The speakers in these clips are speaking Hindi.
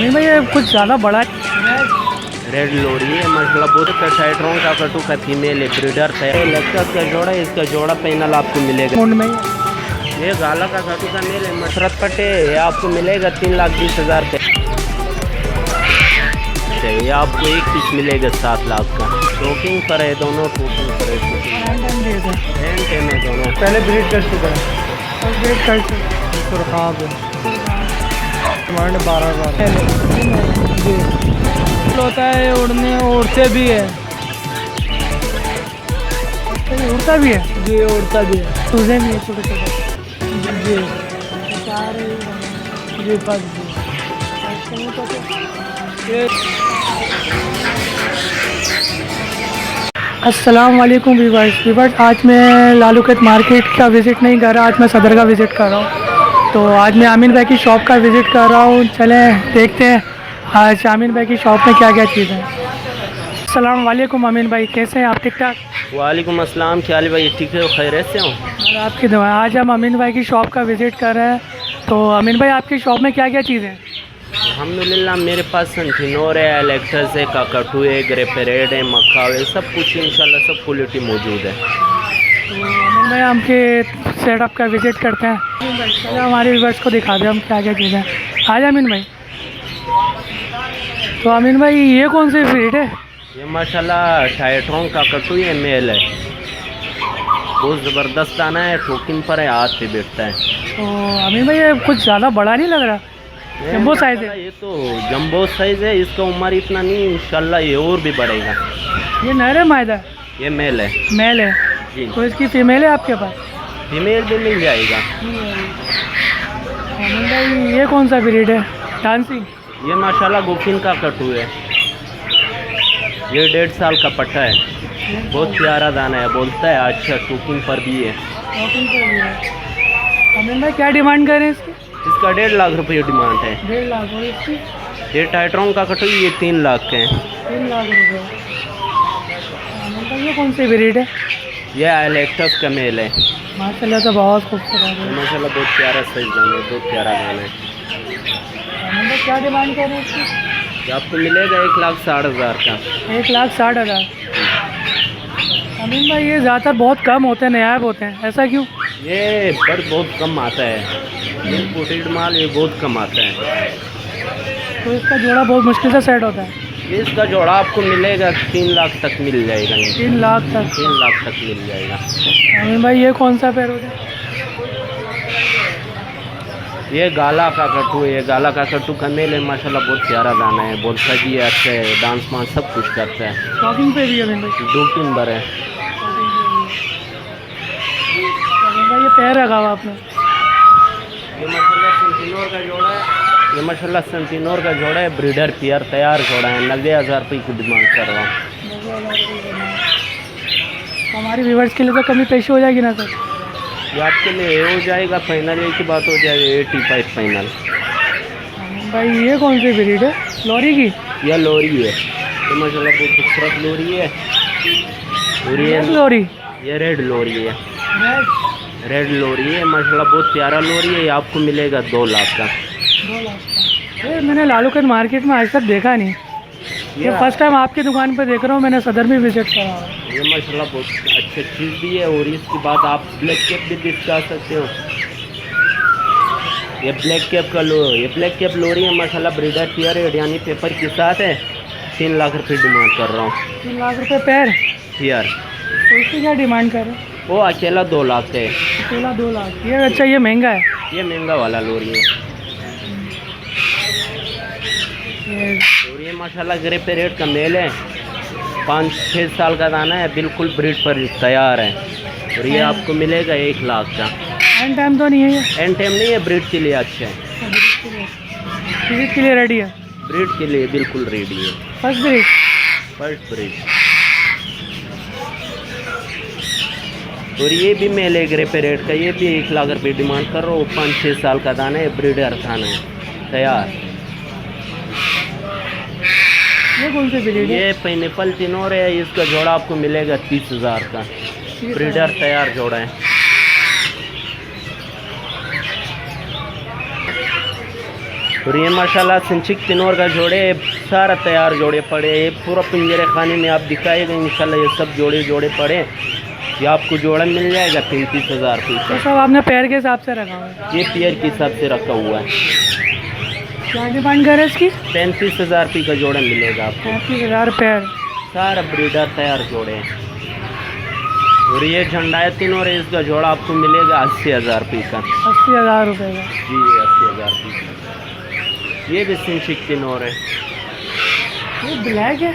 अमीन भाई ये कुछ ज़्यादा बड़ा है। रेड लोरी है माशाल्लाह, बहुत साइड्रों का कटू का फीमेल है, ब्रीडर है, लेक्चर का जोड़ा है, इसका जोड़ा पैनल आपको मिलेगा। मुंड में ये गाला का कटू का मेल है, मशरत पट्टे, ये आपको मिलेगा 3,20,000 का। ये आपको एक पीस मिलेगा 7 लाख का। टोकिंग पर है दोनों, टोकिंग पर है दोनों। पहले ब्रीड कर चुका है और ब्रीड कर सुरखा डिमांड 12,000 जी होता है। उड़ते भी है, उड़ता भी है जी, उड़ता भी है, तुझे भी है छोटे छोटे जी जी बस जी। अस्सलाम वालेकुम वीवर्स, आज मैं लालूकत मार्केट का विज़िट नहीं कर रहा, आज मैं सदर का विज़िट कर रहा हूँ। तो आज मैं आमीन भाई की शॉप का विज़िट कर रहा हूँ। चलें देखते हैं आज आमीन भाई की शॉप में क्या क्या चीज़ है। अस्सलाम वालेकुम अमीन भाई, कैसे हैं आप? ठीक ठाक? वालेकुम अस्सलाम, क्या हाल भाई? ठीक है, खैरियत से हूँ। और आपकी दुआ। आज हम अमीन भाई की शॉप का विज़िट कर रहे हैं। तो अमीन भाई आपकी शॉप में क्या क्या चीज़ है? अल्हम्दुलिल्लाह मेरे पास सेंटिनोर है, एलेक्ट्रस है, काकाटू है, ग्रेपेरेड है, मक्काव है, सब कुछ इंशाल्लाह सब क्वालिटी मौजूद है। तो अमीन भाई हमके सेटअप का विज़िट करते हैं। चलो हमारे व्यूवर्स को दिखा दें हम क्या क्या चीज़ें हैं। आज अमीन भाई, तो अमीन भाई ये कौन सी ब्रीड है? ये माशाल्लाह टाइट्रोन काकाटू है, मेल है, बहुत ज़बरदस्त आना है, टोकिन पर है, हाथ पे बैठता है। तो अमीन भाई ये कुछ ज़्यादा बड़ा नहीं लग रहा? जंबो साइज़ है? ये तो जंबो साइज़ है, इसका उम्र इतना नहीं, इंशाल्लाह ये और भी बढ़ेगा। ये नर है मादा? ये मेल है। मेल है जी। तो इसकी फीमेल है आपके पास? फीमेल भी मिल जाएगा। अमीन भाई ये कौन सा ब्रीड है? डांसिंग? ये माशाल्लाह गोफिन का कटू है, ये 1.5 साल का पट्टा है, बहुत प्यारा दाना है, बोलता है अच्छा, टोकिंग पर भी है। अमीन भाई क्या डिमांड कर रहे हैं इसकी? इसका 1.5 लाख रुपये डिमांड है। 1.5 लाख? और इसकी? ये टाइट्रोन का कटू ये 3 लाख के हैं। 3 लाख रुपये। अमीन भाई ये कौन सी ब्रीड है? ये एलेक्ट्रस का मेल है। माशाल्लाह तो बहुत खूबसूरत है माशाल्लाह, बहुत प्यारा साइज दाना है, बहुत प्यारा दाना है। अमीन भाई क्या डिमांड कर रहे हैं इसकी? ये आपको मिलेगा 1,60,000 का। 1,60,000। अमीन भाई ये ज़्यादातर बहुत कम होते हैं, नायाब होते हैं, ऐसा क्यों? ये बर्ड बहुत कम आता है, ये पोटेड माल ये बहुत कम आता है, तो इसका जोड़ा बहुत मुश्किल से सेट होता है। इसका जोड़ा आपको मिलेगा 3 लाख तक मिल जाएगा। 3 लाख तक? 3 लाख तक मिल जाएगा। अमीन भाई ये कौन सा पैरोट है? ये गाला का कट्टू है, ये गाला का कट्टू का मेल है, माशाल्लाह बहुत प्यारा दाना है, बोलता भी है अच्छा है, डांस वांस सब कुछ करता है। टॉकिंग पे भी है अमीन भाई? 2-3 बार है। अमीन भाई ये पैर रखा हुआ आपने? ये माशाल्लाह सेंटिनोर का जोड़ा है, ये माशाल्लाह सेंटिनोर का जोड़ा है, ब्रीडर पेयर तैयार जोड़ा है, 90,000 रुपये की डिमांड कर रहा हूँ। हमारी व्यूवर्स के लिए तो कमी पेशी हो जाएगी ना सर? ये आपके लिए हो जाएगा, फाइनल एक की बात हो जाएगी, 85 फाइनल। भाई ये कौन सी ब्रीड है? लोरी की? यह लोरी है, ये माशाल्लाह बहुत खूबसूरत लोरी है। लोरी? ये रेड लोरी है, रेड लोरी है, माशाल्लाह बहुत प्यारा लोरी है, ये आपको मिलेगा 2 लाख का। 2 लाख का? ये मैंने लालूकत मार्केट में आज तक देखा नहीं, ये फर्स्ट टाइम आपकी दुकान पे देख रहा हूँ, मैंने सदर में विजिट करा है। ये माशाल्लाह बहुत अच्छी चीज़ भी है, और इसकी बात आप ब्लैक कैप भी दिखा सकते हो। ये ब्लैक कैप का ये ब्लैक कैप लोरी है, माशाल्लाह ब्रीडर पेयर है, यानी पेपर के साथ है, 3 लाख रुपये डिमांड कर रहा हूँ। 3 लाख रुपये पैर? पेयर। तो इसकी क्या डिमांड कर रहे हैं? वो अकेला 2 लाख का है। अकेला 2 लाख? ये अच्छा, ये महंगा है? ये महंगा वाला लोरी है। और ये माशाल्लाह ग्रे पेरेड का मेल है, 5-6 साल का दाना है, बिल्कुल ब्रीड पर तैयार है, और ये आपको मिलेगा 1 लाख का। एंड टाइम तो नहीं है ये? एंड टाइम नहीं है, ब्रीड के लिए अच्छा है, ब्रीड के लिए रेडी है? ब्रीड के लिए बिल्कुल रेडी है। First breed? First breed. और ये भी मेल है ग्रे पेरेड का, ये भी 1 लाख रुपये डिमांड कर रहा हूँ, 5-6 साल का दाना है, ब्रीडर दाना है, तैयार। ये कौन सी ब्रीड है? ये पाइनएप्पल टिनोर है, इसका जोड़ा आपको मिलेगा 30,000 का, ब्रीडर तैयार जोड़ा है। और ये माशाल्लाह सिंचिक तिनोर का जोड़े सारा तैयार जोड़े पड़े, ये पूरा पिंजरे खाने में आप दिखाएगा इंशाल्लाह। ये सब जोड़े पड़े, ये आपको जोड़ा मिल जाएगा 35,000 रुपये तो का। सब आपने पैर के हिसाब से रखा हुआ है? ये पेयर के हिसाब से रखा हुआ है। क्या डिमांड कर रहे हैं इसकी? 35,000 रुपये का जोड़ा मिलेगा आपको। 35,000 पैर, सारा ब्रीडर तैयार जोड़े हैं। और ये झंडा तिनोर है, इसका जोड़ा आपको मिलेगा 80,000 रुपये का। 80,000 रुपये का? जी 80,000 रुपये का। ये भी सिंचिक तिनोर है। ये ब्लैक है?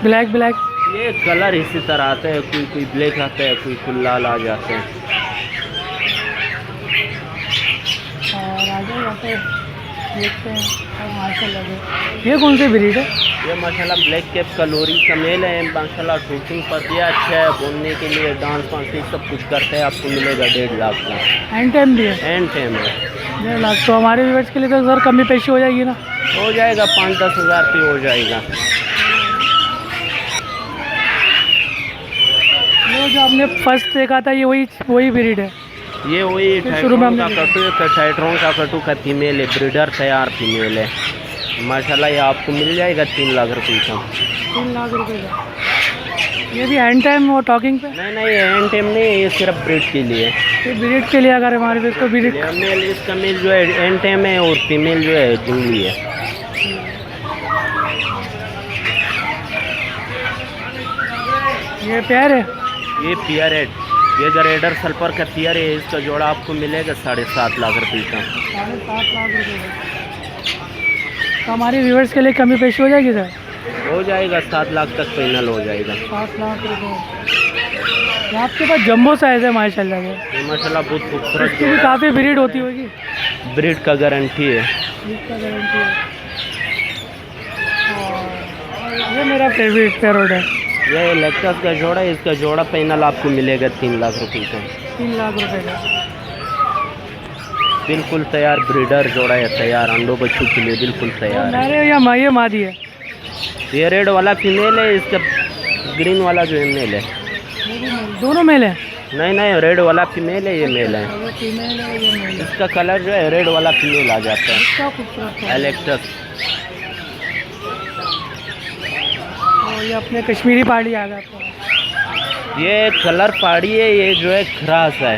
ब्लैक ये कलर इसी तरह आता है, कोई ब्लैक आता है, कोई लाल आ जाते हैं। और आगे जाते देखते हैं। और माशाल्लाह ये कौन सी ब्रीड है? ये माशाल्लाह ब्लैक कैप कलोरी का मेल है। माशाल्लाह शूटिंग पर दिया अच्छा है, बोलने के लिए डांस वांस सब कुछ करता है। आपको मिलेगा 1.5 लाख का। एंड टाइम भी है? एंड टाइम है। 1.5 लाख। तो हमारे व्यूअर्स के लिए तो सर कमी पेशी हो जाएगी ना? हो जाएगा 5-10 हज़ार रुपये हो जाएगा। वो जो आपने फर्स्ट देखा था ये वही ब्रीड है? ये वही शुरू में टाइट्रोन का कटू का फीमेल है, ब्रीडर तैयार फीमेल है। माशाल्लाह ये आपको मिल जाएगा 3 लाख रुपये का। 3 लाख रुपये का? ये भी एंड टाइम और टॉकिंग पे? नहीं एंड टाइम नहीं, ये सिर्फ ब्रीड के लिए। ये ब्रीड के लिए अगर हमारे पास को ब्रीड मेल, इसका मेल जो है एंड टाइम है और फीमेल जो है जंगली है। ये पेयर है? ये पियर है, ये ग्रेडर सल्फर का पियर है। इसका जोड़ा आपको मिलेगा 7.5 लाख रुपये का। 7.5 लाख रुपये का? तो हमारे व्यूअर्स के लिए कमी पेशी हो जाएगी सर? हो जाएगा 7 लाख तक फाइनल हो जाएगा। 7 लाख रुपये। आपके पास जंबो साइज है माशाल्लाह के? ये माशाल्लाह बहुत खूबसूरत इसकी भी काफ़ी ब्रीड होती होगी? ब्रीड का गारंटी है। इसका गारंटी है। और ये मेरा फेवरेट पैरोट है। ये लेक्टस का जोड़ा है, इसका जोड़ा फाइनल आपको मिलेगा 3 लाख रुपये का। 3 लाख रुपये का? बिल्कुल तैयार ब्रीडर जोड़ा है, तैयार अंडों बच्चों के लिए बिल्कुल तैयार है। मेरे या माँ मादी है? ये रेड वाला फीमेल है, इसका ग्रीन वाला जो है मेल है। दोनों मेल है? नहीं रेड वाला फीमेल है, ये मेल है। फीमेल है ये मेल है? इसका कलर जो है रेड वाला फीमेल आ जाता है। क्या खूबसूरत है। एलेक्टस। और ये अपने कश्मीरी पहाड़ी आ गया आपको? ये कलर पहाड़ी है, ये जो है खरास है,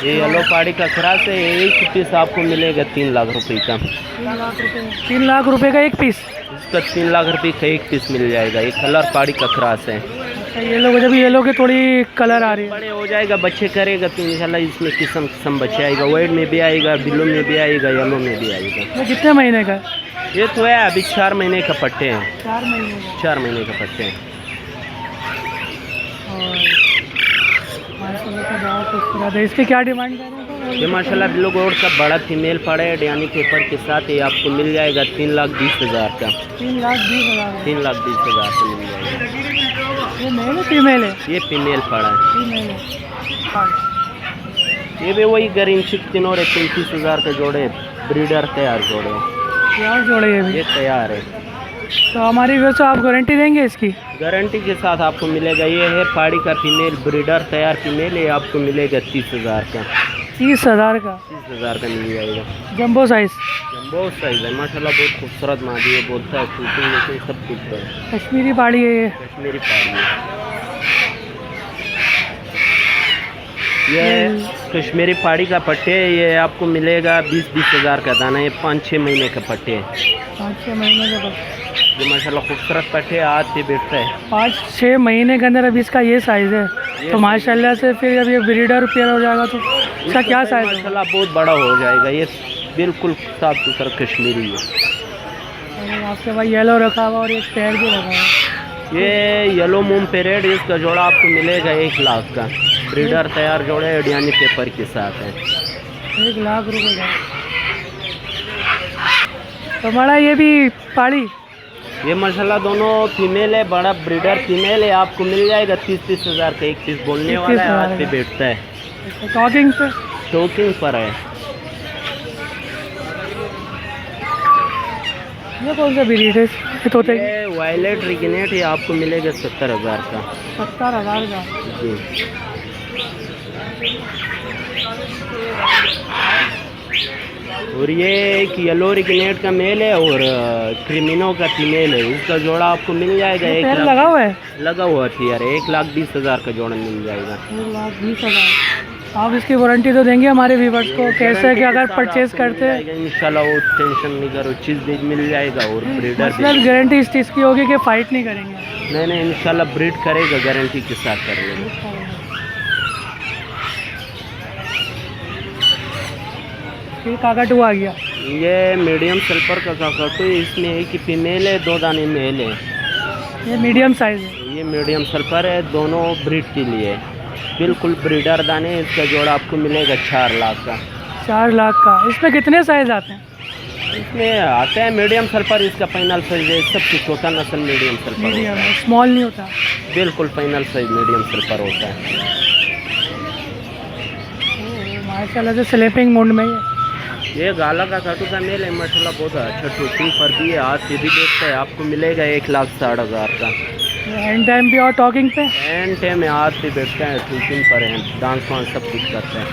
ये येलो पहाड़ी का खरास है। ये एक पीस आपको मिलेगा 3 लाख रुपये का। 3 लाख रुपये? 3 लाख रुपये का एक पीस? इसका 3 लाख रुपये का एक पीस मिल जाएगा। ये कलर पहाड़ी का खरास है। अच्छा, ये लोग की थोड़ी कलर आ रही है? बड़े हो जाएगा, बच्चे करेगा तो इंशाल्लाह इसमें किस्म बच्चे आएगा। वाइट में भी आएगा, ब्लू में भी आएगा, येलो में भी आएगा। ये कितने महीने का? ये तो है अभी 4 महीने का पट्टे हैं। 4 महीने का? 4 महीने का पट्टे हैं। और माशाल्लाह का बहुत खूबसूरत है। इसकी क्या डिमांड कर रहे हैं? ये माशाल्लाह लोग और सब बड़ा फीमेल पड़ा है यानी पेपर के साथ, ये आपको मिल जाएगा 3,20,000 का। 3,20,000? 3,20,000 का मिल जाएगा। ये मेल है फीमेल है? ये फीमेल पड़ा है। फीमेल है। हाँ। ये भी वही ग्रीन चिक तिनोर है, 35,000 के जोड़े, ब्रीडर तैयार जोड़े। यार जोड़े ये तैयार है। तो हमारी व्यवस्था तो आप गारंटी देंगे इसकी? गारंटी के साथ आपको मिलेगा। ये है पहाड़ी का फीमेल, ब्रीडर तैयार फीमेल है, आपको मिलेगा 30,000 का। 30,000 का? 30,000 का मिल जाएगा। Jumbo size? जंबो साइज है माशाल्लाह, बहुत खूबसूरत मादी है, बोलता है शूटिंग लेकिन सब कुछ है। कश्मीरी पहाड़ी है ये? कश्मीरी पहाड़ी है ये। कश्मीरी पहाड़ी का पट्टे है, ये आपको मिलेगा 20,000 का दाना। ये 5-6 महीने का पट्टे है। 5-6 महीने का पट्टे? ये माशाल्लाह खूबसूरत पट्टे आज से बैठता है। 5-6 महीने के अंदर अभी इसका ये साइज़ है तो माशाल्लाह से फिर जब ये ब्रीडर पेयर हो जाएगा तो इसका क्या साइज़ है? माशाल्लाह बहुत बड़ा हो जाएगा। ये बिल्कुल साफ सुथरा कश्मीरी है। आपके पास येलो रखा हुआ और एक पेयर भी रखा हुआ। ये येलो मून पेरेड, इसका जोड़ा आपको मिलेगा 1 लाख का। ब्रीडर तैयार जोड़े यानी पेपर के साथ है। 1 लाख रुपये का? तो बड़ा ये भी पहाड़ी? ये माशाल्लाह दोनों फीमेल है, बड़ा ब्रीडर फीमेल है, आपको मिल जाएगा 30,000 का एक पीस। बोलने वाला है, हाथ पे बैठता है। टॉकिंग पे? टॉकिंग पर है। ये कौन सा ब्रीड है? ये वायलेट रिगनेट है, आपको मिलेगा 70,000 का। 70,000 का? जी। और ये एक येलो रिगनेट का मेल है और क्रिमिनो का फीमेल है। इसका जोड़ा आपको मिल जाएगा ये 1 पैर लाख लगा हुआ है लगा हुआ थी यार, 1,20,000 का जोड़ा मिल जाएगा। 1,20,000। आप इसकी वारंटी तो देंगे हमारे व्यूवर्स को, कैसे है कि अगर परचेज करते हैं इंशाल्लाह, वो टेंशन नहीं करो, चीज़ भी मिल जाएगा और ब्रीडर भी। मतलब गारंटी इस चीज़ की होगी कि फ़ाइट नहीं करेंगे। नहीं इंशाल्लाह ब्रीड करेगा, गारंटी के साथ करेगा। फिर काकाटू आ गया। ये मीडियम सल्फर का काकाटू, इसमें एक ही फीमेल है, 2 दाने मेल है। ये मीडियम साइज़ है। ये मीडियम सल्फर है, दोनों ब्रीड के लिए बिल्कुल ब्रीडर दाने। इसका जोड़ा आपको मिलेगा 4 लाख का। 4 लाख का। इसमें कितने साइज़ आते हैं? इसमें आते हैं मीडियम सल्फर, इसका फाइनल साइज है, सबसे छोटा नस्ल मीडियम सल्फर मीडियम होता है। स्मॉल नहीं होता। बिल्कुल फाइनल साइज मीडियम सल्फर होता है। माशाल्लाह से स्लीपिंग मोड में है। ये गाला का काटू का मेल है माशाल्लाह, बहुत अच्छा टोकिंग पर भी है, हाथ से भी देखता है। आपको मिलेगा 1,60,000 का। एंड टाइम पे और टॉकिंग पे एंड टाइम में हाथ पे बैठता है, टोकिंग पर है, डांस वांस सब कुछ करते हैं।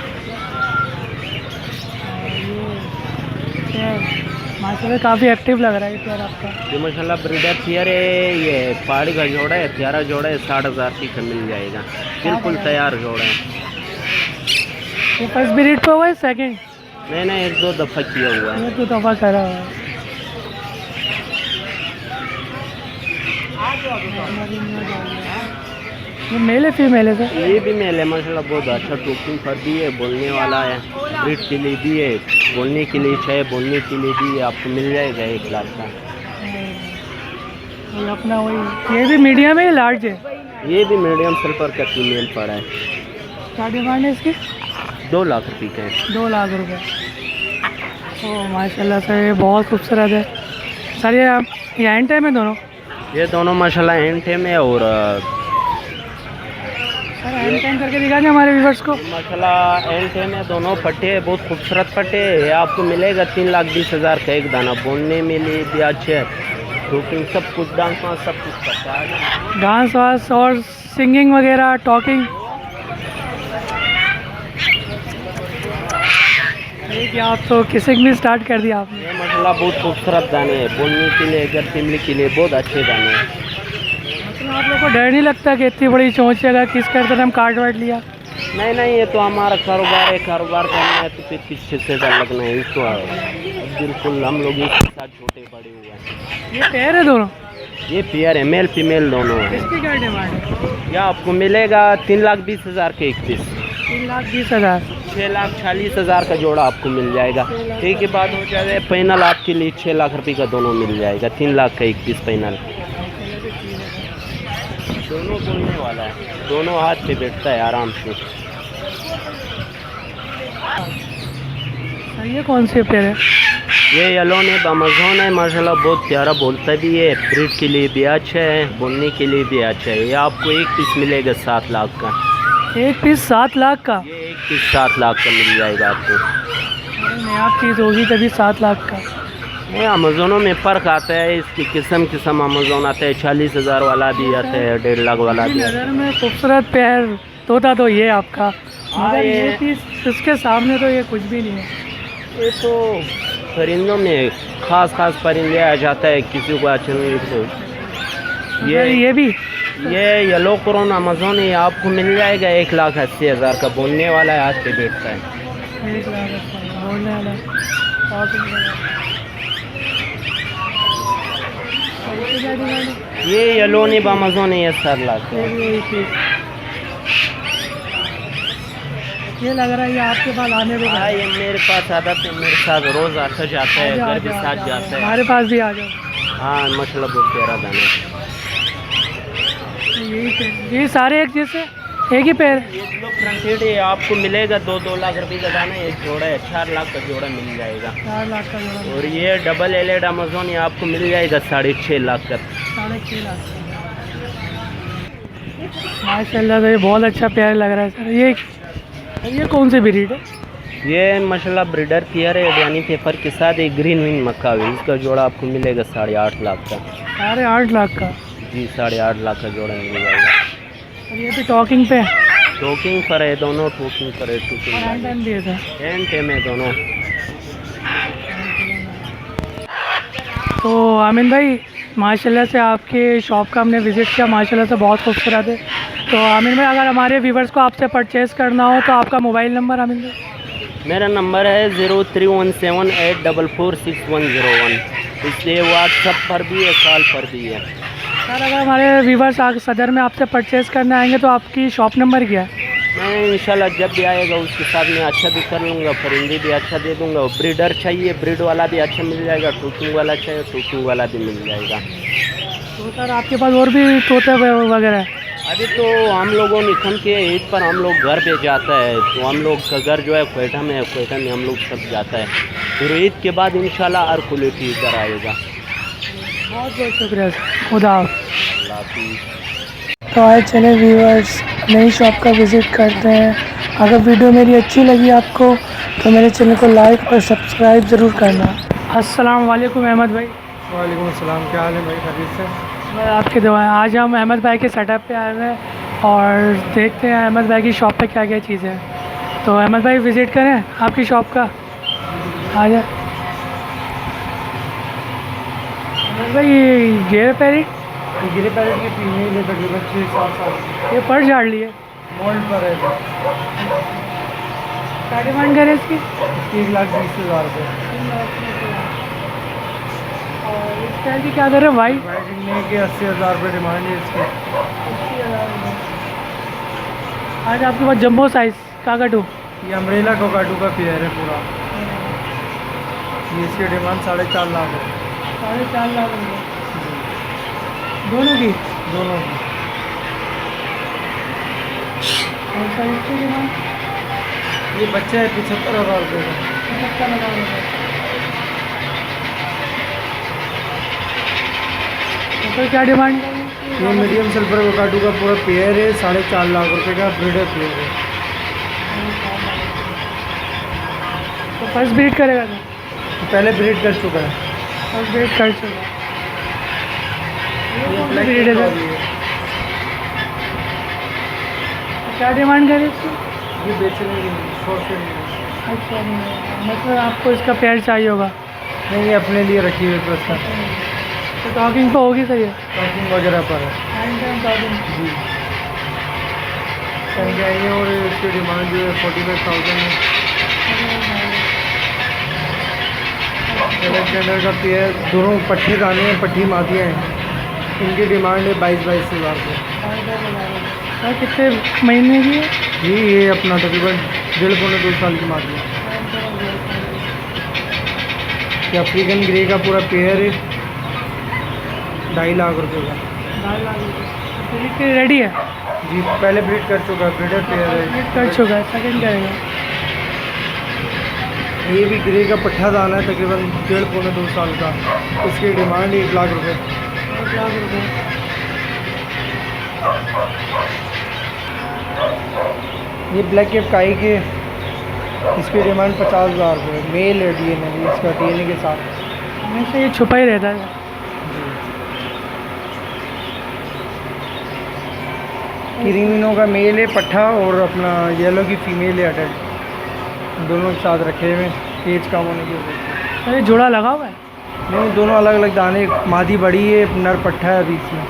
माशाल्लाह काफ़ी एक्टिव लग रहा है यार आपका। ये माशाल्लाह ब्रीडर पेयर है, ये पहाड़ी का जोड़ा है, प्यारा जोड़ा है, 60,000 की मिल जाएगा। बिल्कुल तैयार जोड़ा है। ये फर्स्ट ब्रीड पे हुआ है सेकंड? नहीं 1-2 दफ़ा किया हुआ है। ये तो दफ़ा करा हुआ है। ये मेल है फीमेल है सर? ये भी मेल है माशाल्लाह, बहुत अच्छा टोकिंग पर भी है, बोलने वाला है, ब्रीड के लिए भी है, बोलने के लिए चाहे बोलने के लिए भी है। आपको मिल जाएगा 1 लाख का। ये अपना वही, ये भी मीडियम है, लार्ज है? ये भी मीडियम सल्फर का फीमेल पड़ा है। क्या डिमांड है इसकी? 2 लाख रुपये का है। 2 लाख रुपए। ओह माशाल्लाह सर, ये बहुत खूबसूरत है सर। ये एंड टाइम है दोनों? ये दोनों माशाल्लाह एंड टाइम है। और सर एंड टाइम करके दिखा दें हमारे व्यूवर्स को। माशाल्लाह एंड टाइम है, दोनों पट्टे बहुत खूबसूरत पट्टे है। ये आपको मिलेगा 3,20,000 का एक दाना। बोलने में लिए भी अच्छे, टोकिंग सब कुछ, डांस वांस सब कुछ करता है। डांस वांस और सिंगिंग वगैरह, टॉकिंग। क्या आप तो किसिंग भी स्टार्ट कर दिया आपने। ये माशाल्लाह बहुत खूबसूरत दाने हैं, बोलने के लिए, घर फैमिली के लिए बहुत अच्छे दाने हैं। मतलब आप लोग को डर नहीं लगता कि इतनी बड़ी चोंच अगर किस करते थे हम काट वाट लिया? नहीं ये तो हमारा कारोबार है, कारोबार करना है तो फिर पीछे से डर लगना है। इसको बिल्कुल हम लोग इसके साथ छोटे बड़े हुए हैं। ये पेयर है दोनों? ये पेयर है, मेल फीमेल दोनों है। इसकी क्या डिमांड है? यह आपको मिलेगा 3,20,000 के एक पीस। 3,20,000। 6,40,000 का जोड़ा आपको मिल जाएगा। ठीक के बाद हो जाएगा फाइनल आपके लिए 6 लाख रुपये का दोनों मिल जाएगा। 3 लाख का एक पीस फाइनल। दोनों बोलने वाला है, दोनों हाथ पे बैठता है आराम से। ये कौन से पेयर है? ये येलो नेब अमेज़न है माशाल्लाह, बहुत प्यारा बोलता भी है, ब्रीड के लिए भी अच्छा है, बोलने के लिए भी अच्छा है। ये आपको एक पीस मिलेगा 7 लाख का। एक पीस 7 लाख का? ये एक पीस 7 लाख का मिल जाएगा आपको। नया चीज़ होगी तभी 7 लाख का। नहीं अमेज़ोनों में फ़र्क आता है, इसकी किस्म अमेज़ोन आता है, 40,000 वाला भी आता है, 1.5 लाख वाला भी आता है। नज़र में खूबसूरत पेयर तोता तो ये आपका, मगर ये पीस इसके सामने तो ये कुछ भी नहीं है। ये तो परिंदों में ख़ास परिंदे आ जाता है, किसी को अच्छा नहीं तो ये भी ये येलो क्रोन अमेज़न है, आपको मिल जाएगा 1,80,000 का। बोलने वाला है, हाथ पे बैठता है। 1 लाख बोलने वाला। ये येलो नेब अमेज़न है, ये 7 लाख। ये लग रहा है ये आपके पास आने को। हाँ ये मेरे पास आता है, मेरे साथ रोज़ आता जाता है, घर भी साथ जाता है। हमारे पास भी आ जाओ। हाँ माशाल्लाह बहुत प्यारा दाना है। ये सारे एक जैसे एक ही पेड़? ये फ्रंटेड है, आपको मिलेगा 2 लाख रुपये का दाना। एक जोड़ा है, 4 लाख का जोड़ा मिल जाएगा। 4 लाख का जोड़ा। और ये डबल एलेड अमेज़न ये आपको मिल जाएगा 6.5 लाख का। 6.5 लाख। माशाल्लाह, तो ये बहुत अच्छा प्यार लग रहा है सर। ये कौन सी ब्रीड है? ये माशाल्लाह ब्रीडर पेयर है, यानी पेपर के साथ एक ग्रीन विंग मक्का है। इसका जोड़ा आपको मिलेगा 8.5 लाख का। 8.5 लाख का? जी 8.5 लाख का जोड़ा मिल जाएगा। और ये भी टॉकिंग पे? टोकिंग पर है, दोनों टोकिंग पर है। टोकिंग एंड टाइम दिए थे? एंड टाइम है दोनों। तो आमिन भाई माशाल्लाह से आपके शॉप का हमने विज़िट किया, माशाल्लाह से बहुत खूबसूरत है। तो आमिन भाई अगर हमारे व्यूवर्स को आपसे परचेज़ करना हो तो आपका मोबाइल नंबर आमिन भाई? मेरा नंबर है 0317844601। इसलिए व्हाट्सअप पर भी है, कॉल पर भी है। सर अगर हमारे व्यूवर्स आगे सदर में आपसे परचेज़ करने आएंगे तो आपकी शॉप नंबर क्या है? मैं इंशाल्लाह जब भी आएगा उसके साथ में अच्छा भी कर लूँगा, परिंदे भी अच्छा दे दूँगा। ब्रीडर चाहिए, ब्रीड वाला भी अच्छा मिल जाएगा, टोकिंग वाला चाहिए टोकिंग वाला भी मिल जाएगा। तो सर आपके पास और भी तोते वगैरह है? अभी तो हम लोगों ने खम के ईद पर हम लोग घर पे जाता है, तो हम लोग का घर जो है क्वेटा में है, क्वेटा में हम लोग सब जाता है। फिर ईद के बाद इंशाल्लाह हर क्वालिटी इधर आएगा। बहुत बहुत शुक्रिया सर, खुदा हाफ़िज़। अल्लाह हाफिज़। तो आए चले व्यूअर्स नई शॉप का विज़िट करते हैं। अगर वीडियो मेरी अच्छी लगी आपको तो मेरे चैनल को लाइक और सब्सक्राइब ज़रूर करना। अस्सलाम वालेकुम अहमद भाई। वालेकुम अस्सलाम, क्या हाल है भाई? खैरियत से? मैं आपके दुआ हैं। आज हम अहमद भाई के सेटअप पे आए हुए हैं और देखते हैं अहमद भाई की शॉप पे क्या क्या चीज़ें हैं। तो अहमद भाई विज़िट करें आपकी शॉप का, आ जाए। अहमद भाई ये गेयर पैरी गिरे पैरेट की फीमेल है, तकरीबन 6-7 साल की। ये पर झाड़ लिए मोल्ड पर है। क्या डिमांड करें इसकी? 1,20,000 रुपये। और इस टाइल की क्या कर रहे हैं वाइट? वाइट इंडिया के 80,000 रुपये डिमांड है इसकी। आज आपके पास जंबो साइज़ काकाटू ये अम्ब्रेला कोकाटू का पेयर है पूरा। ये इसकी डिमांड 4.5 लाख है। 4.5 लाख रुपये दोनों की? दोनों की। और साइज़ की डिमांड ये बच्चा है 75,000 रुपये का। 75,000 रुपये। तो क्या डिमांड है? ये मीडियम सिल्वर कोकाटू का पूरा पेयर है, 4.5 लाख रुपये का ब्रीडर पेयर है। तो फर्स्ट ब्रीड करेगा तो? पहले ब्रीड कर चुका है। फर्स्ट ब्रीड कर चुका। ये कौन सी ब्लैक ब्रीड है सर? क्या डिमांड करें इसकी? ये बेचने की शॉर्ट से नहीं। अच्छा मतलब आपको इसका पेयर चाहिए होगा? नहीं, ये अपने लिए रखी हुई है प्रस्ताव। तो टॉकिंग तो होगी सही है? टॉकिंग वगैरह पर है टॉकिंग। जी। संख्याएँ और इसकी डिमांड जो है 45,000 है। अलेक्जेंडर का पेयर दोनों पट्टे दाने हैं, पट्टी मातियाँ हैं। इनकी डिमांड है 22,000 रुपये। सर कितने महीने की है? जी, ये अपना तकरीबन 1.5-2 साल की माती है। ये अफ्रीकन ग्रे का पूरा पेयर है, 2.5 लाख रुपये का। 2.5 लाख रुपये रेडी है? जी, पहले ब्रीड कर चुका है, ब्रीडर पेयर है। ब्रीड कर चुका है, सेकंड करेगा। ये भी ग्रे का पट्ठा दाना है, तकरीबन 1.5-2 साल का। इसकी डिमांड 1 लाख रुपये। 1 लाख रुपये। ये ब्लैक केप काई के, इसकी डिमांड 50,000 रुपये। मेल है DNA, इसका DNA के साथ। हमेशा ये छुपा ही रहता है। किरीमिनो का मेल है पट्ठा और अपना येलो की फीमेल है अडल्ट, दोनों एक साथ रखे हुए हैं केज कम होने की वजह से। अरे जोड़ा लगा हुआ है? नहीं, दोनों अलग अलग दाने, मादी बड़ी है, नर पट्ठा है अभी इसमें।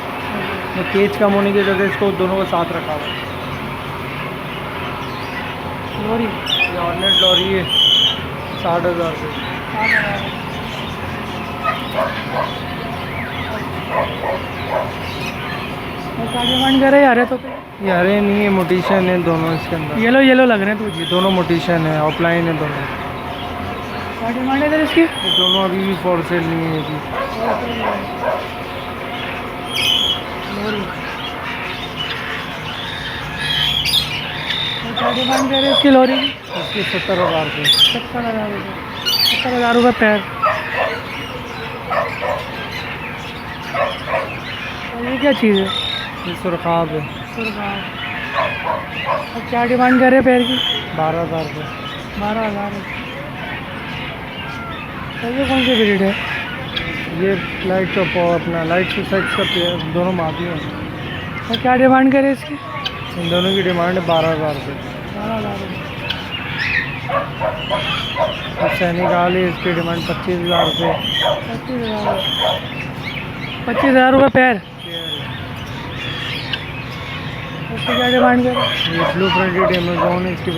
तो केज कम होने की वजह से इसको दोनों को साथ रखा हुआ है। लोरी ये ऑर्नेट लॉरी है, 60,000 रुपये। क्या डिमांड कर रहे हैं? अरे तो ये हरे नहीं है, मोटिशन है दोनों इसके अंदर। येलो येलो लग रहे हैं तो ये दोनों मोटिशन है, ऑफलाइन है दोनों। क्या डिमांड है सर इसकी? ये दोनों अभी भी फॉर सेल नहीं है अभी। क्या डिमांड कर रहे हैं इसकी लोरी की? इसके 70,000 रुपये। 70,000 रुपये। 70,000 रुपये पैर। ये क्या चीज़ है? ये सुरखाब है। अब क्या डिमांड कर रहे हैं पैर की? 12,000 रुपये। 12,000 रुपये। तो ये कौन सी ब्रीड है? ये लाइट चॉप अपना लाइट सुसेक्स का पेयर, दोनों मादी हैं। और क्या डिमांड करें इसकी? इन दोनों की डिमांड है 12,000 रुपये। 12,000 रुपये। सेनेगाल है, इसकी डिमांड 25,000 रुपये। 25,000 रुपये पैर। उसकी क्या डिमांड कर? ये ब्लू प्रिंटेड अमेजोन है, इसकी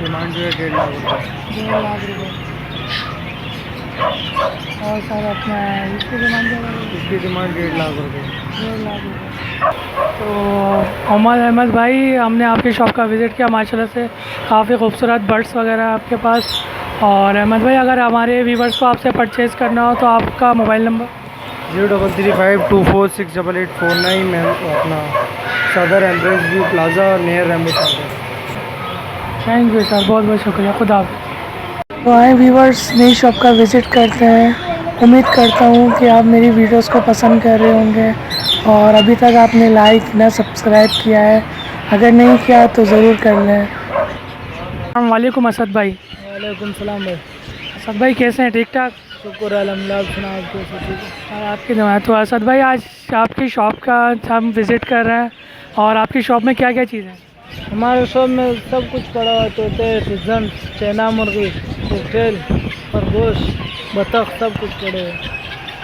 डिमांड जो है 1.5 लाख रुपये। 1.5 लाख रुपये। और सर अपना इसकी डिमांड क्या है? इसकी डिमांड 1.5 लाख रुपये। 1.5 लाख रुपये। तो मोहम्मद अहमद भाई, हमने आपकी शॉप का विज़िट किया, माशाल्लाह से काफ़ी खूबसूरत बर्ड्स वगैरह है आपके पास। और अहमद भाई, अगर हमारे व्यूवर्स को आपसे परचेज़ करना हो तो आपका मोबाइल नंबर? 0335246849 में अपना सदर embrace view plaza near Rambo centre. Thank you sir, बहुत बहुत शुक्रिया, खुदा हाफ़िज़। तो आए व्यूवर्स, नई शॉप का विज़िट करते हैं। उम्मीद करता हूँ कि आप मेरी वीडियोस को पसंद कर रहे होंगे और अभी तक आपने लाइक ना सब्सक्राइब किया है, अगर नहीं किया तो ज़रूर कर लें। अस्सलाम वालेकुम असद भाई। वालेकुम सलाम भाई। असद भाई कैसे हैं? ठीक ठाक, शुक्र अल्हम्दुलिल्लाह। सुना आपको सब ठीक है? आपकी दुआ। तो असद भाई, आज आपकी शॉप का हम विज़िट कर रहे हैं और आपकी शॉप में क्या क्या चीज़ें हैं? हमारे शॉप में सब कुछ पड़ा हुआ, तोते, पिजन, चैना मुर्गी, कोकटेल, खरगोश, बतख, सब कुछ पड़े हुए।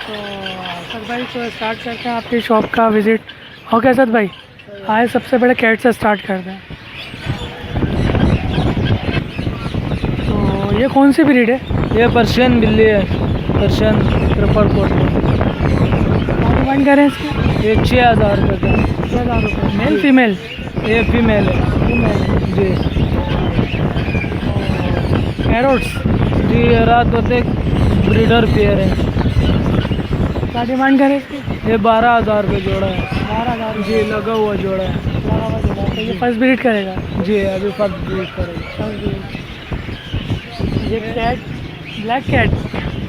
तो असद भाई, तो स्टार्ट करते हैं आपकी शॉप का विज़िट। ओके असद भाई, आए सबसे पहले कैट से स्टार्ट करते हैं। तो ये कौन सी ब्रीड है? ये पर्शियन बिल्ली है, पर्शियन ट्रिपल कोट। डिमांड करें इसकी? ये 6,000 रुपये का। 6,000 रुपये। Male female? ये फीमेल है। जी पैरोट्स? जी, ये रात होते ब्रीडर पेयर है। क्या डिमांड करें इसकी? ये 12,000 रुपये जोड़ा है। 12,000 जी, लगा हुआ जोड़ा है। तो ये फर्स्ट ब्रीड करेगा? जी, अभी फर्स्ट ब्रीड करेगा। ये कैट, ब्लैक कैट?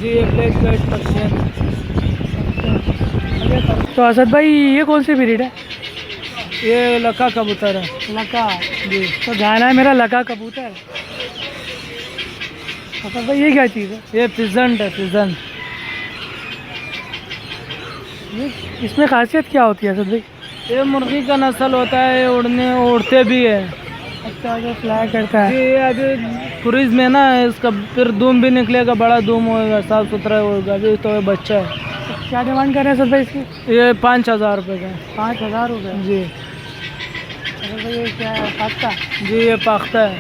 जी, ये ब्लैक कैट पर्शियन। तो असद भाई, ये कौन सी ब्रीड है? ये लका कबूतर है। लका? जी, तो ध्यान है मेरा, लका कबूतर। असद भाई, ये क्या चीज़ है? ये पिजंट है, पिजंट। ये इसमें खासियत क्या होती है असद भाई? ये मुर्गी का नस्ल होता है, ये उड़ते भी है। अच्छा, जो फ्लाई करता जी, है। ये अभी क्रूज में ना, इसका फिर दूम भी निकलेगा, बड़ा दूम होगा, साफ़ सुथरा होगा। अभी तो ये बच्चा है। तो क्या डिमांड कर रहे हैं असद भाई इसकी? ये 5,000 रुपये का है। 5,000 रुपये? जी असद भाई, ये क्या है, पाक्ता? जी, ये पाख्ता है।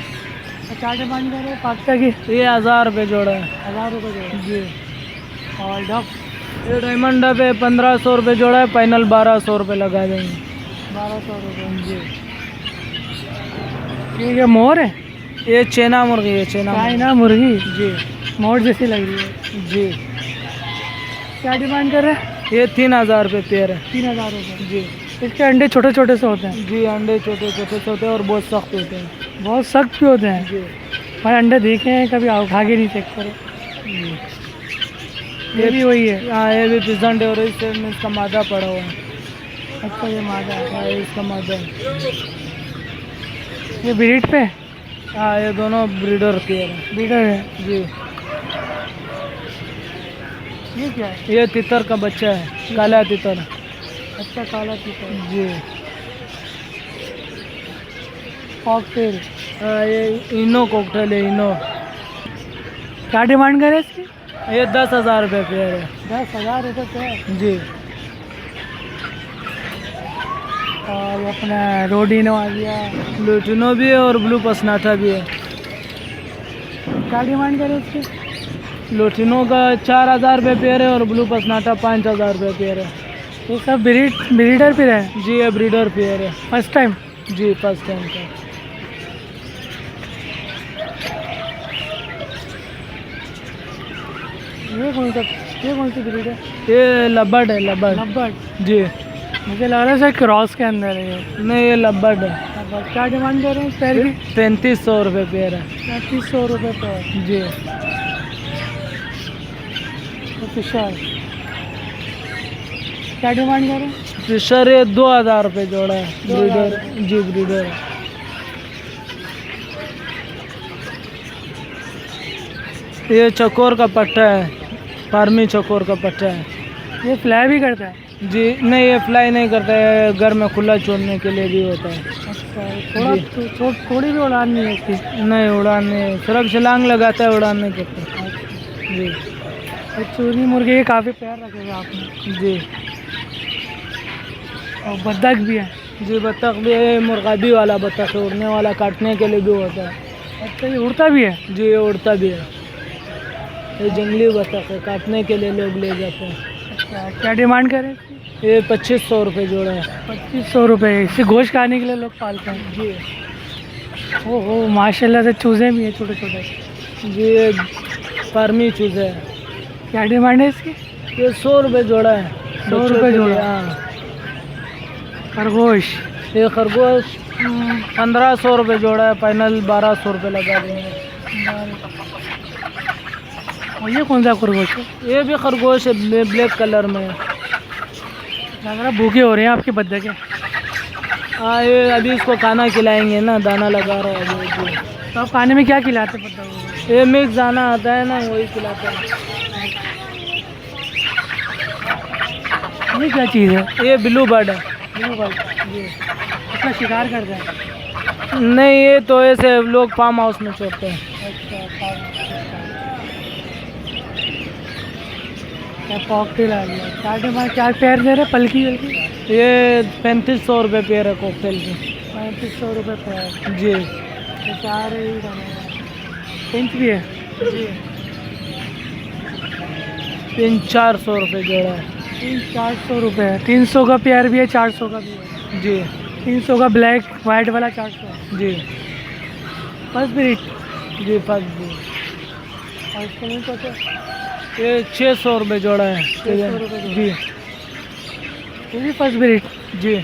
तो क्या डिमांड कर रहे हैं पाक्ता की? ये 1,000 रुपये जोड़ा है। 1,000 रुपये जो? जी, और डॉग? ये डायमंड डब है, 1,500 रुपये जोड़ा है। फाइनल 1,200 रुपये लगा देंगे। 1,200 रुपये। जी, ठीक है। मोर है? ये चेना मुर्गी है, चेना मुर्गी। चाइना मुर्गी? जी मोर जैसी लग रही है। जी, क्या डिमांड कर रहे हैं? ये 3,000 रुपये पेयर है। 3,000 रुपये। जी इसके अंडे छोटे छोटे से होते हैं? जी, अंडे छोटे छोटे से होते हैं और बहुत सख्त होते हैं। बहुत सख्त भी होते हैं? जी भाई, अंडे देखे हैं कभी? आओ खा के नहीं चेक करो। जी। ये भी वही है? हाँ, ये भी पिजंट है और इस साइड में इसका मादा पड़ा हुआ है। अच्छा, ये मादा है। हाँ, ये इसका मादा है। ये ब्रीड पे? हाँ, ये दोनों ब्रीडर पेयर है। ब्रीडर है? जी, ये क्या है? ये तितर का बच्चा है, काला तितर। अच्छा, काला तीतर। जी कॉकटेल? हाँ, ये इनो कोकटेल है, इनो। क्या डिमांड करे इसकी? ये 10,000 रुपये पेयर है। 10,000 रुपये पे? जी, और ये अपना रोडिनो आ गया। लुटिनो भी है और ब्लू पसनाटा भी है। क्या डिमांड करे इसकी? लुटिनो का 4,000 रुपये पेयर है और ब्लू पसनाटा 5,000 रुपये पेयर है। ये सब ब्रीडर पे है? जी, ये ब्रीडर पेयर है। First time? जी, फर्स्ट टाइम का। ये कौन सी ब्रीड है? ये लबर्ड है, लबर्ड। लब्बर्ड? जी, मुझे लग रहा है सर क्रॉस के अंदर है ये। नहीं, ये लबर्ड है। लब्बर्ड। क्या डिमांड कर रहे हैं इस पैर की? 3,500 रुपये पेयर है। 3,500 रुपये पे? जी, तो फिशर क्या डिमांड कर रहे हैं? फिशर ये 2,000 रुपये जोड़ा है, ब्रीडर। जी, ब्रीडर है। ये चकोर का पट्टा है, फार्मी चकोर का पट्टा है। ये फ्लाई भी करता है? जी नहीं, ये फ्लाई नहीं करता है, घर में खुला छोड़ने के लिए भी होता है। अच्छा, थोड़ा थोड़ी भी उड़ान नहीं है इसकी। नहीं, उड़ान नहीं, सिर्फ छलांग लगाता है, उड़ान नहीं करता। जी ये चूनी मुर्गे ये काफ़ी प्यार रखेगा आपने। जी और बत्तख भी है। जी, बत्तख भी है, मुर्गाबी वाला बत्तख है, उड़ने वाला, काटने के लिए भी होता है। अच्छा, ये उड़ता भी है। जी, ये उड़ता भी है, ये जंगली बत्तख है, काटने के लिए लोग ले जाते हैं। अच्छा, क्या डिमांड करें इसकी? ये 2500 रुपये जोड़ा है। 2500 रुपये। इसे गोश्त खाने के लिए लोग पालते हैं। जी ओहो, माशाल्लाह से चूज़े भी हैं छोटे छोटे। जी, ये फार्मी चूज़ है। क्या डिमांड है इसकी? ये 100 रुपये जोड़ा है। 100 रुपये जोड़ा। हाँ। खरगोश ये खरगोश 1500 रुपये जोड़ा है, फाइनल 1200 रुपये लगा देंगे। और ये कौन सा खरगोश है? ये भी खरगोश है, ब्लैक कलर में। लग रहा है भूखे हो रहे हैं आपके बद्दे के। हाँ, ये अभी इसको खाना खिलाएंगे ना, दाना लगा रहा है अभी। जी, तो आप खाने में क्या खिलाते हैं बद्दे को? ये मिक्स दाना आता है ना, वही खिलाते हैं। ये क्या चीज़ है? ये ब्लू बर्ड है। Blue bird. जी इसका शिकार करते हैं? नहीं, ये तो ऐसे लोग फार्म हाउस में छोड़ते हैं। अच्छा, क्या कॉकटेल आ गया। क्या डिमांड, क्या पैर दे रहे पलकी वलकी? ये 3500 रुपये पेयर है कॉकटेल की। 3500 रुपये पैर। जी ये चार ही बनेगा। पिंच भी है। जी, 300-400 रुपये जोड़ा है। 400 रुपये। 300 का पेयर भी है, 400 का भी है। जी 300 का ब्लैक वाइट वाला 400। जी फर्स्ट ब्रीड। जी, फर्स्ट जी। और इसके में कुछ है? ये 600 रुपये जोड़ा है। 600 रुपये जोड़ा। जी ये भी फर्स्ट ब्रीड। जी,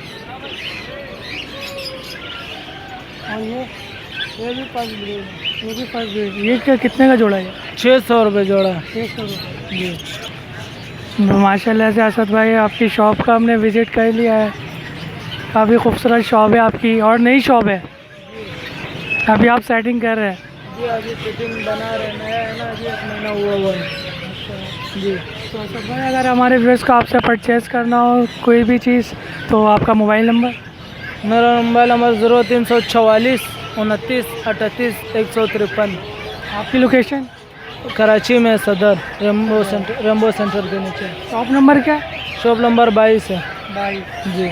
और ये भी फर्स्ट ब्रीड है। ये भी फर्स्ट ब्रीड। ये क्या कितने का जोड़ा है? 600 रुपये जोड़ा है। 600 रुपये। जी माशाल्लाह से असद भाई, आपकी शॉप का हमने विज़िट कर लिया है। काफ़ी खूबसूरत शॉप है आपकी, और नई शॉप है। अभी आप सेटिंग कर रहे हैं? जी, अभी फिटिंग बना रहे हैं, नया है ना, अभी 1 महीना हुआ है। जी, तो असद भाई, अगर हमारे व्यूअर्स को आपसे परचेज़ करना हो कोई भी चीज़, तो आपका मोबाइल नंबर? मेरा मोबाइल नंबर 0344 29 38 153। आपकी लोकेशन? कराची में सदर रेम्बो सेंटर के नीचे। शॉप नंबर क्या है? शॉप नंबर 22 है। 22। जी